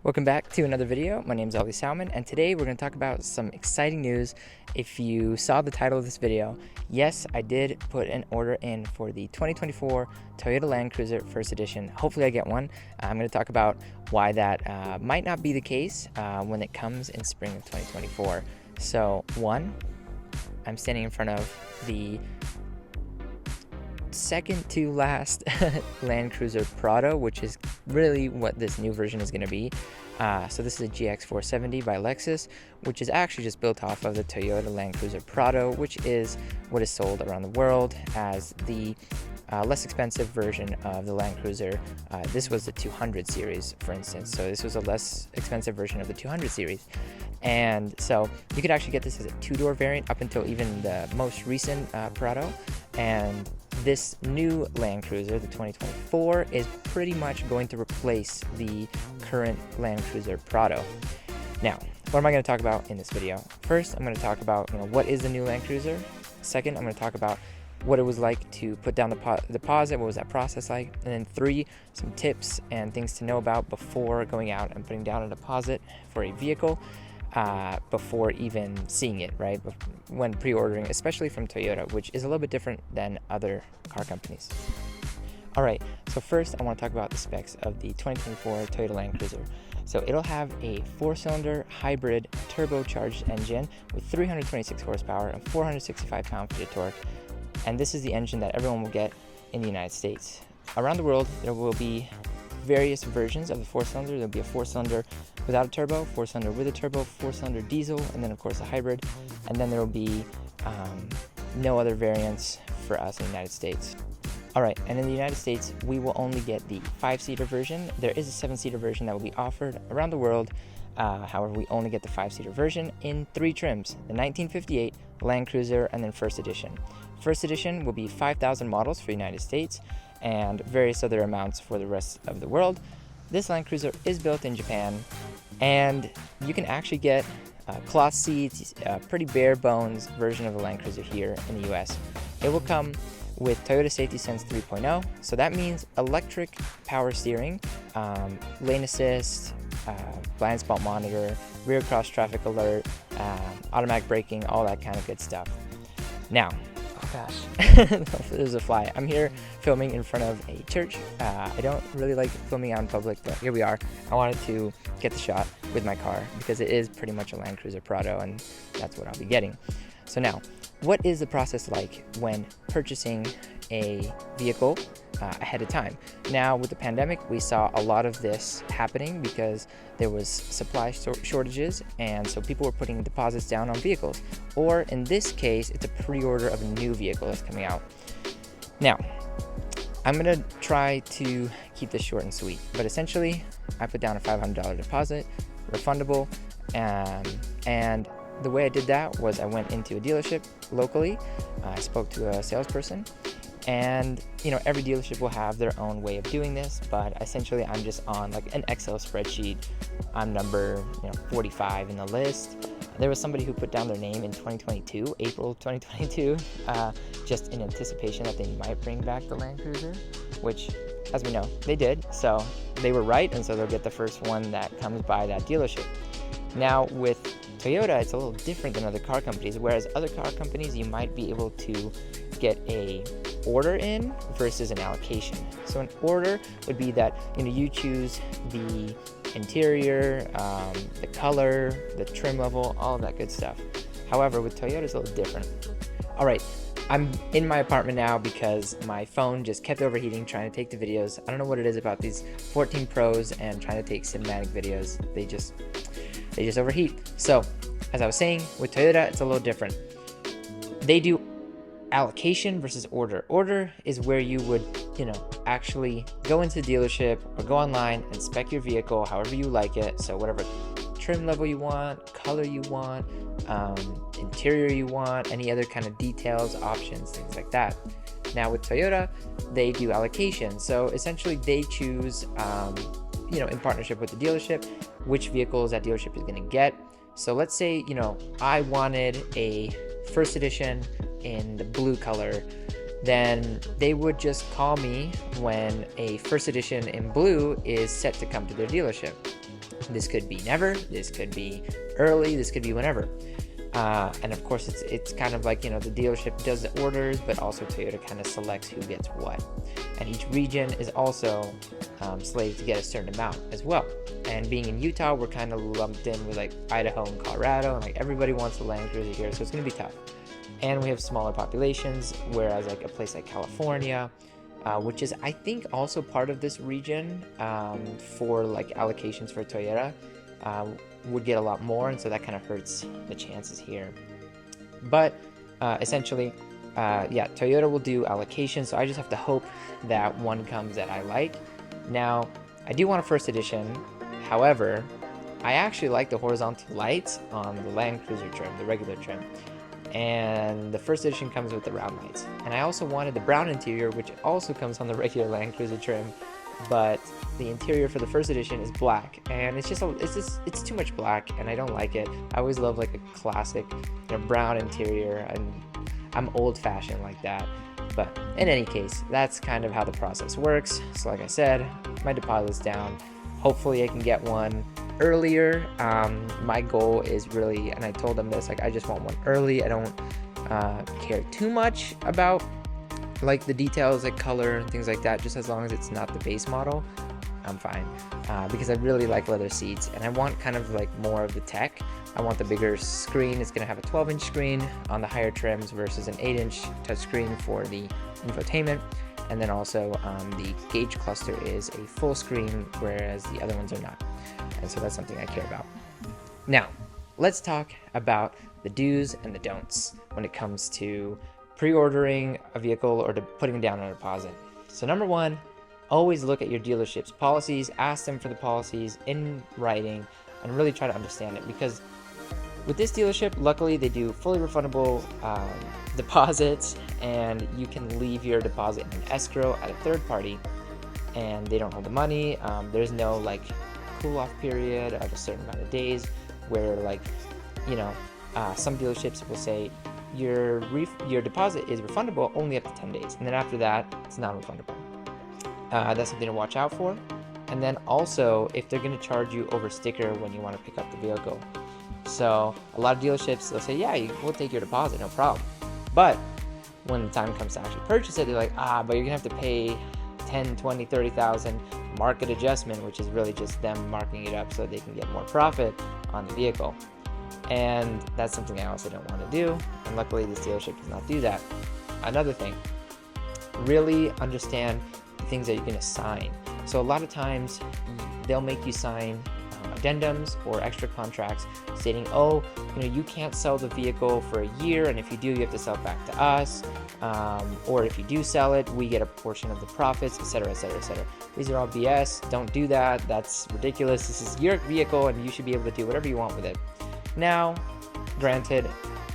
Welcome back to another video. My name is Ollie Salmon, and today we're going to talk about some exciting news. If you saw the title of this video, yes, I did put an order in for the 2024 Toyota Land Cruiser First Edition. Hopefully I get one. I'm going to talk about why that might not be the case when it comes in spring of 2024. So, one, I'm standing in front of the second to last Land Cruiser Prado, which is really what this new version is going to be. So this is a GX550 by Lexus, which is actually just built off of the Toyota Land Cruiser Prado, which is what is sold around the world as the less expensive version of the Land Cruiser. This was the 200 series, for instance. So this was a less expensive version of the 200 series. And so you could actually get this as a two-door variant up until even the most recent Prado. And this new Land Cruiser, the 2024, is pretty much going to replace the current Land Cruiser Prado. Now, what am I going to talk about in this video? First, I'm going to talk about what is the new Land Cruiser. Second, I'm going to talk about what it was like to put down the deposit, what was that process like, and then 3, some tips and things to know about before going out and putting down a deposit for a vehicle. Before even seeing it, right? When pre-ordering, especially from Toyota, which is a little bit different than other car companies. All right, so first I want to talk about the specs of the 2024 Toyota Land Cruiser. So it'll have a 4-cylinder hybrid turbocharged engine with 326 horsepower and 465 pound-feet of torque. And this is the engine that everyone will get in the United States. Around the world, there will be various versions of the 4-cylinder. There'll be a 4-cylinder without a turbo, 4-cylinder with a turbo, 4-cylinder diesel, and then of course a hybrid. And then there will be no other variants for us in the United States. All right, and in the United States, we will only get the 5-seater version. There is a 7-seater version that will be offered around the world. However, we only get the 5-seater version in 3 trims: the 1958, Land Cruiser, and then First Edition. First Edition will be 5,000 models for the United States and various other amounts for the rest of the world. This Land Cruiser is built in Japan, and you can actually get cloth seats, a pretty bare bones version of the Land Cruiser here in the US. It will come with Toyota Safety Sense 3.0, so that means electric power steering, lane assist, blind spot monitor, rear cross traffic alert, automatic braking, all that kind of good stuff. Now, oh gosh, there's a fly. I'm here filming in front of a church. I don't really like filming out in public, but here we are. I wanted to get the shot with my car because it is pretty much a Land Cruiser Prado, and that's what I'll be getting. So now, what is the process like when purchasing a vehicle ahead of time? Now, with the pandemic, we saw a lot of this happening because there was supply shortages, and so people were putting deposits down on vehicles. Or in this case, it's a pre-order of a new vehicle that's coming out. Now, I'm going to try to keep this short and sweet, but essentially, I put down a $500 deposit, refundable, and the way I did that was I went into a dealership locally. I spoke to a salesperson, and every dealership will have their own way of doing this, but essentially I'm just on like an Excel spreadsheet. I'm number 45 in the list. There was somebody who put down their name in 2022, April 2022, just in anticipation that they might bring back the Land Cruiser, which, as we know, they did. So they were right, and so they'll get the first one that comes by that dealership. Now with Toyota, it's a little different than other car companies, whereas other car companies, you might be able to get a order in versus an allocation. So an order would be that you choose the interior, the color, the trim level, all of that good stuff. However, with Toyota, it's a little different. All right, I'm in my apartment now because my phone just kept overheating trying to take the videos. I don't know what it is about these 14 Pros and trying to take cinematic videos. They just overheat. So, as I was saying, with Toyota, it's a little different. They do allocation versus order. Order is where you would, actually go into the dealership or go online and spec your vehicle however you like it. So whatever trim level you want, color you want, interior you want, any other kind of details, options, things like that. Now with Toyota, they do allocation. So essentially they choose, in partnership with the dealership, which vehicles that dealership is going to get. So let's say, I wanted a First Edition in the blue color, then they would just call me when a First Edition in blue is set to come to their dealership. This could be never, this could be early, this could be whenever. And of course, it's kind of like, the dealership does the orders, but also Toyota kind of selects who gets what. And each region is also slated to get a certain amount as well. And being in Utah, we're kind of lumped in with like Idaho and Colorado, and like everybody wants a Land Cruiser here, so it's going to be tough. And we have smaller populations, whereas like a place like California, which is I think also part of this region for like allocations for Toyota, would get a lot more, and so that kind of hurts the chances here. But essentially, yeah, Toyota will do allocations, so I just have to hope that one comes that I like. Now, I do want a first edition. However, I actually like the horizontal lights on the Land Cruiser trim, the regular trim. And the first edition comes with the round lights. And I also wanted the brown interior, which also comes on the regular Land Cruiser trim, but the interior for the first edition is black, and it's too much black, and I don't like it. I always love like a classic, brown interior, and I'm old-fashioned like that. But in any case, that's kind of how the process works. So like I said, my deposit's down. Hopefully I can get one earlier. My goal is really, and I told them this, like I just want one early. I don't care too much about like the details, like color and things like that, just as long as it's not the base model, I'm fine. Because I really like leather seats, and I want kind of like more of the tech. I want the bigger screen. It's gonna have a 12-inch screen on the higher trims versus an 8-inch touchscreen for the infotainment. And then also the gauge cluster is a full screen, whereas the other ones are not. And so that's something I care about. Now, let's talk about the do's and the don'ts when it comes to pre-ordering a vehicle or to putting down a deposit. So number one, always look at your dealership's policies, ask them for the policies in writing, and really try to understand it, because with this dealership, luckily they do fully refundable deposits, and you can leave your deposit in escrow at a third party and they don't hold the money. There's no like cool off period of a certain amount of days where like, some dealerships will say your deposit is refundable only up to 10 days. And then after that, it's non-refundable. That's something to watch out for. And then also, if they're going to charge you over sticker when you want to pick up the vehicle. So a lot of dealerships, they'll say, yeah, we'll take your deposit, no problem. But when the time comes to actually purchase it, they're like, but you're going to have to pay 10, 20, 30,000 market adjustment, which is really just them marking it up so they can get more profit on the vehicle. And that's something I also don't want to do. And luckily, this dealership does not do that. Another thing, really understand the things that you're going to sign. So a lot of times, they'll make you sign addendums or extra contracts stating, you can't sell the vehicle for a year, and if you do, you have to sell it back to us. Or if you do sell it, we get a portion of the profits, etc., etc., etc. These are all BS. Don't do that. That's ridiculous. This is your vehicle, and you should be able to do whatever you want with it. Now, granted,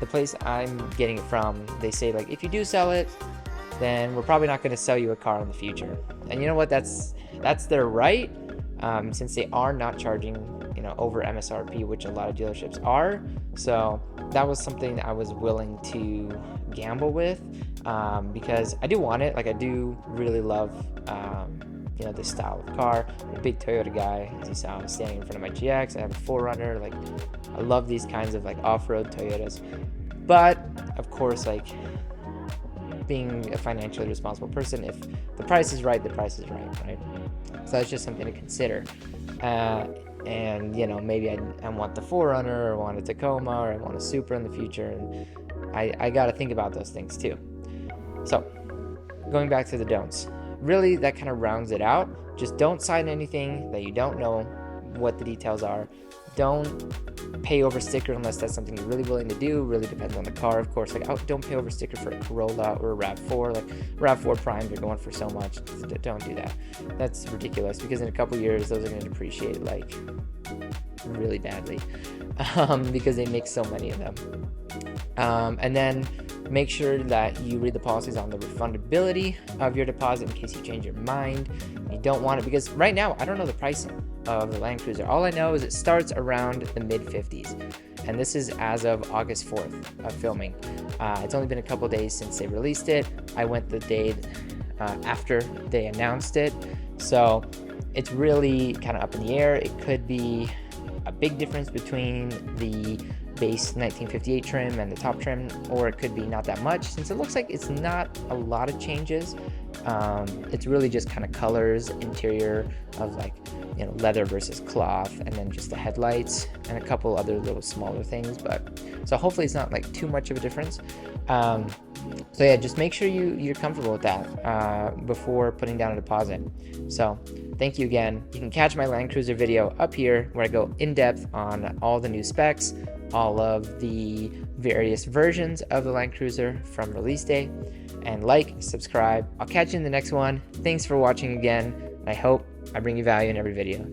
the place I'm getting it from, they say, like, if you do sell it, then we're probably not going to sell you a car in the future. And you know what? That's their right, since they are not charging, over MSRP, which a lot of dealerships are. So that was something I was willing to gamble with, because I do want it. Like, I do really love, this style of car. I'm a big Toyota guy. As you saw, I'm standing in front of my GX. I have a 4Runner. Like, I love these kinds of like off-road Toyotas. But of course, like, being a financially responsible person, if the price is right, the price is right? So that's just something to consider. And maybe I want the 4Runner, or want a Tacoma, or I want a Supra in the future, and I got to think about those things too. So going back to the don'ts, really that kind of rounds it out. Just don't sign anything that you don't know what the details are. Don't pay over sticker unless that's something you're really willing to do. Really depends on the car, of course. Like, don't pay over sticker for a Corolla or a RAV4. Like, RAV4 Prime, they're going for so much. Don't do that. That's ridiculous, because in a couple years, those are going to depreciate like really badly, because they make so many of them. And then make sure that you read the policies on the refundability of your deposit in case you change your mind. You don't want it, because right now I don't know the pricing of the Land Cruiser. All I know is it starts around the mid-50s, and this is as of August 4th of filming. It's only been a couple days since they released it. I went the day after they announced it, so it's really kind of up in the air. It could be a big difference between the base 1958 trim and the top trim, or it could be not that much, since it looks like it's not a lot of changes. It's really just kind of colors, interior of like, you know, leather versus cloth, and then just the headlights and a couple other little smaller things. But so hopefully it's not like too much of a difference. So yeah, just make sure you're comfortable with that before putting down a deposit. So thank you again. You can catch my Land Cruiser video up here where I go in depth on all the new specs, all of the various versions of the Land Cruiser from release day. And like, subscribe. I'll catch you in the next one. Thanks for watching again. I hope I bring you value in every video.